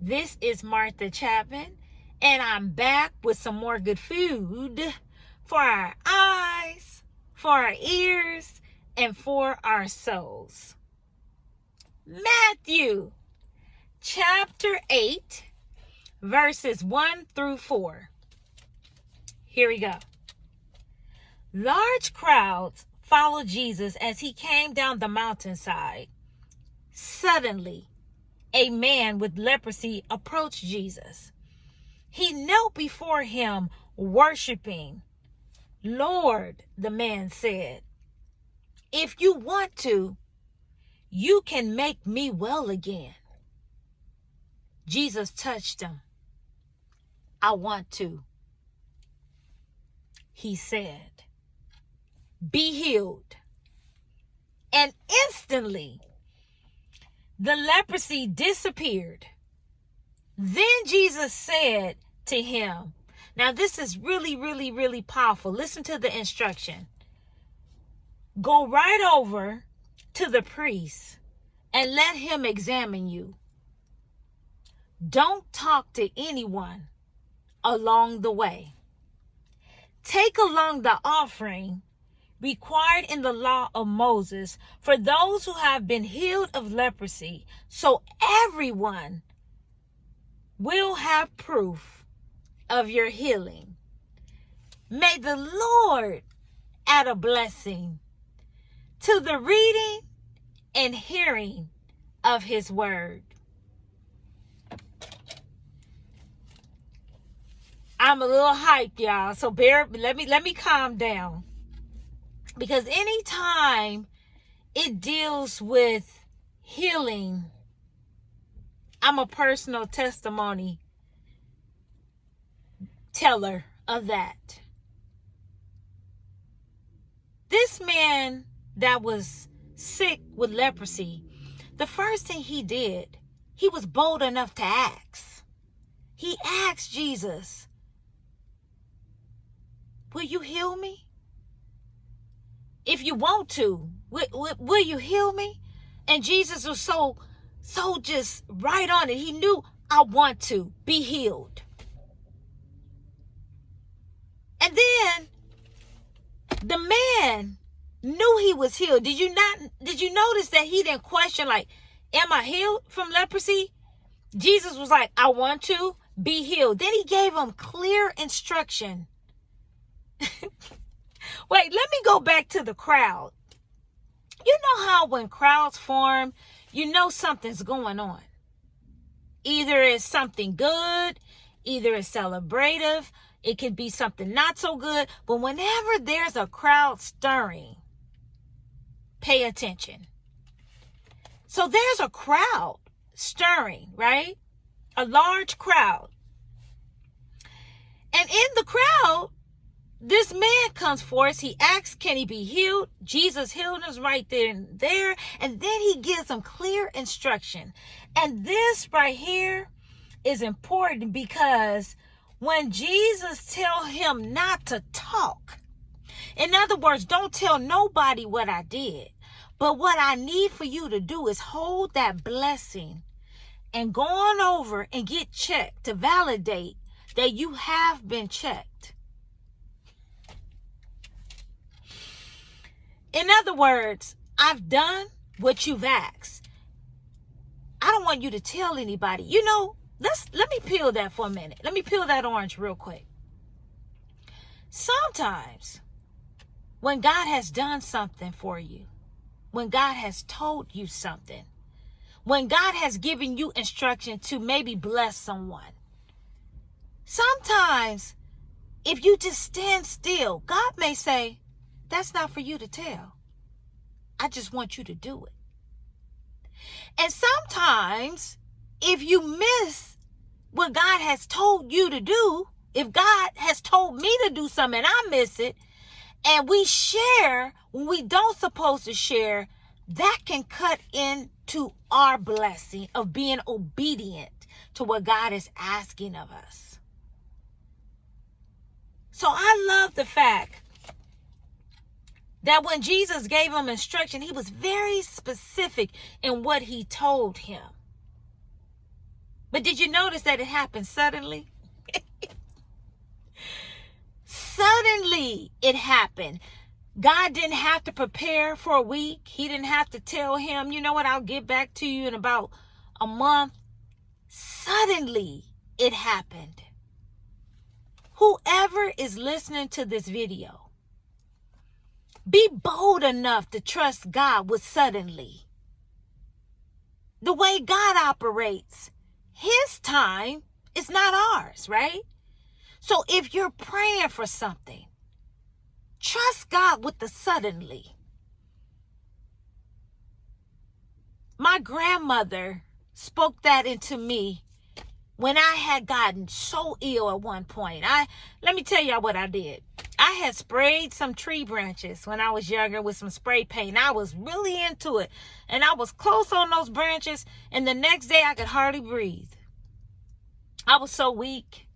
This is Martha Chapman, and I'm back with some more good food for our eyes, for our ears, and for our souls. Matthew chapter 8, verses 1 through 4. Here we go. Large crowds followed Jesus as he came down the mountainside. Suddenly, a man with leprosy approached Jesus. He knelt before him, worshiping. "Lord," the man said, "if you want to, you can make me well again." Jesus touched him. "I want to," he said. "Be healed." And instantly, the leprosy disappeared. Then Jesus said to him, now this is really powerful. Listen to the instruction. "Go right over to the priest and let him examine you. Don't talk to anyone along the way. Take along the offering required in the law of Moses for those who have been healed of leprosy, so everyone will have proof of your healing. May the Lord add a blessing to the reading and hearing of his word." I'm a little hyped, y'all, so let me calm down. Because anytime it deals with healing, I'm a personal testimony teller of that. This man that was sick with leprosy, the first thing he did, he was bold enough to ask. He asked Jesus, "Will you heal me? If you want to, will you heal me?" And Jesus was so just right on it. He knew, "I want to be healed." And then the man knew he was healed. Did you notice that he didn't question, like, "Am I healed from leprosy?" Jesus was like, "I want to be healed." Then he gave him clear instruction. Wait, let me go back to the crowd. You know how when crowds form, you know something's going on. Either it's something good, either it's celebrative, it could be something not so good. But whenever there's a crowd stirring, pay attention. So there's a crowd stirring, right? A large crowd. And in the crowd, this man comes forth. He asks, can he be healed? Jesus healed him right there and there. And then he gives him clear instruction. And this right here is important, because when Jesus tells him not to talk, in other words, don't tell nobody what I did, but what I need for you to do is hold that blessing and go on over and get checked to validate that you have been checked. In other words, I've done what you've asked. I don't want you to tell anybody. You know, let me peel that for a minute. Let me peel that orange real quick. Sometimes when God has done something for you, when God has told you something, when God has given you instruction to maybe bless someone, sometimes if you just stand still, God may say, "That's not for you to tell. I just want you to do it." And sometimes if you miss what God has told you to do, if God has told me to do something and I miss it, and we share when we don't supposed to share, that can cut into our blessing of being obedient to what God is asking of us. So I love the fact that when Jesus gave him instruction, he was very specific in what he told him. But did you notice that it happened suddenly? Suddenly it happened. God didn't have to prepare for a week. He didn't have to tell him, you know what, I'll get back to you in about a month. Suddenly it happened. Whoever is listening to this video, be bold enough to trust God with suddenly. The way God operates, his time is not ours, right? So if you're praying for something, trust God with the suddenly. My grandmother spoke that into me when I had gotten so ill at one point. Let me tell y'all what I did. I had sprayed some tree branches when I was younger with some spray paint. I was really into it. And I was close on those branches. And the next day I could hardly breathe. I was so weak.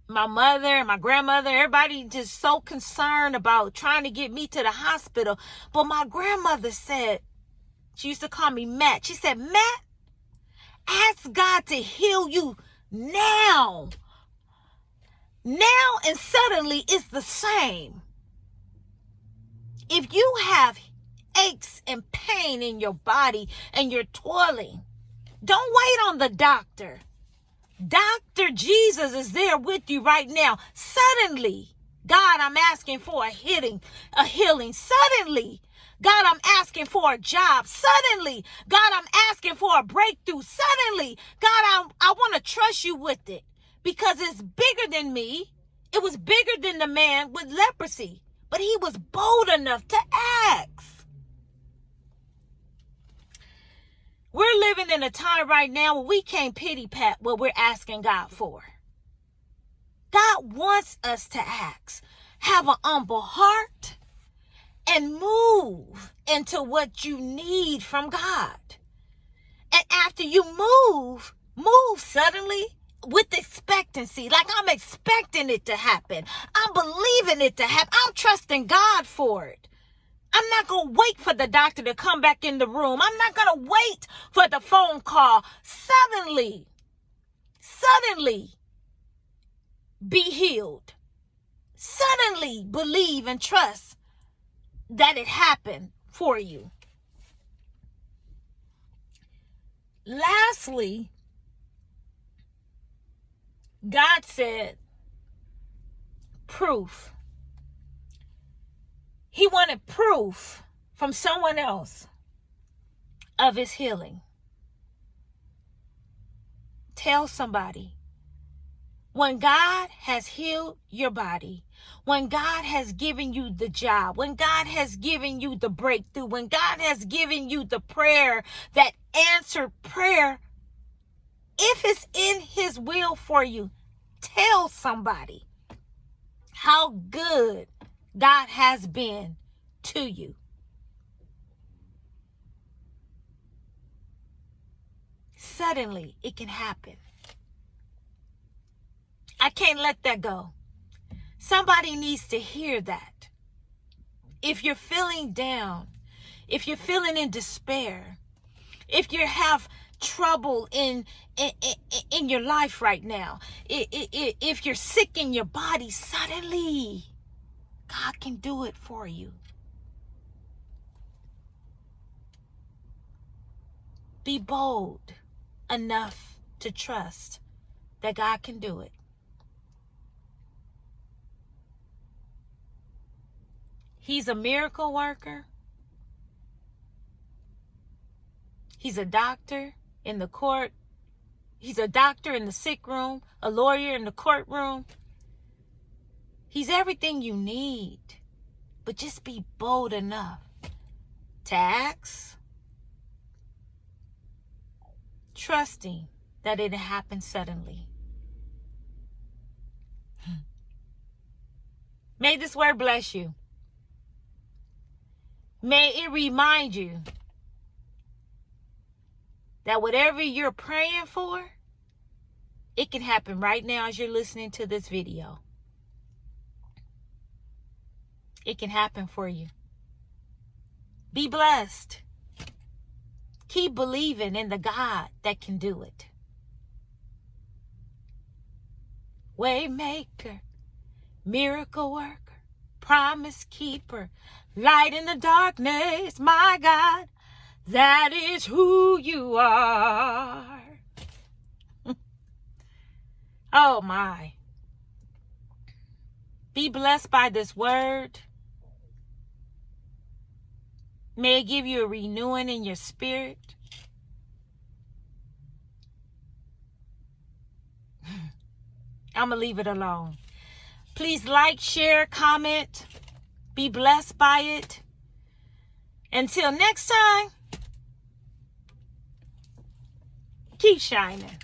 My mother and my grandmother, everybody just so concerned about trying to get me to the hospital. But my grandmother said, she used to call me Matt. She said, Matt, ask God to heal you now. Now and suddenly it's the same. If you have aches and pain in your body and you're toiling, don't wait on the doctor. Dr. Jesus is there with you right now. Suddenly, God, I'm asking for a healing. Suddenly, God, I'm asking for a job. Suddenly, God, I'm asking for a breakthrough. Suddenly, God, I want to trust you with it because it's bigger than me. It was bigger than the man with leprosy, but he was bold enough to ask. We're living in a time right now where we can't pity pat what we're asking God for. God wants us to ask, have an humble heart, and move into what you need from God. And after you move suddenly with expectancy, like I'm expecting it to happen. I'm believing it to happen. I'm trusting God for it. I'm not going to wait for the doctor to come back in the room. I'm not going to wait for the phone call. Suddenly, be healed. Suddenly believe and trust that it happened for you. Lastly, God said proof. He wanted proof from someone else of his healing. Tell somebody. When God has healed your body, when God has given you the job, when God has given you the breakthrough, when God has given you the prayer, that answered prayer, if it's in his will for you, tell somebody how good God has been to you. Suddenly, it can happen. I can't let that go. Somebody needs to hear that. If you're feeling down, if you're feeling in despair, if you have trouble in your life right now, if you're sick in your body, suddenly God can do it for you. Be bold enough to trust that God can do it. He's a miracle worker. He's a doctor in the court. He's a doctor in the sick room, a lawyer in the courtroom. He's everything you need. But just be bold enough to ask, trusting that it happened suddenly. May this word bless you. May it remind you that whatever you're praying for, it can happen right now as you're listening to this video. It can happen for you. Be blessed. Keep believing in the God that can do it. Waymaker, miracle worker, promise keeper, light in the darkness, my God, that is who you are. Oh my. Be blessed by this word. May it give you a renewing in your spirit. I'm going to leave it alone. Please like, share, comment. Be blessed by it. Until next time, keep shining.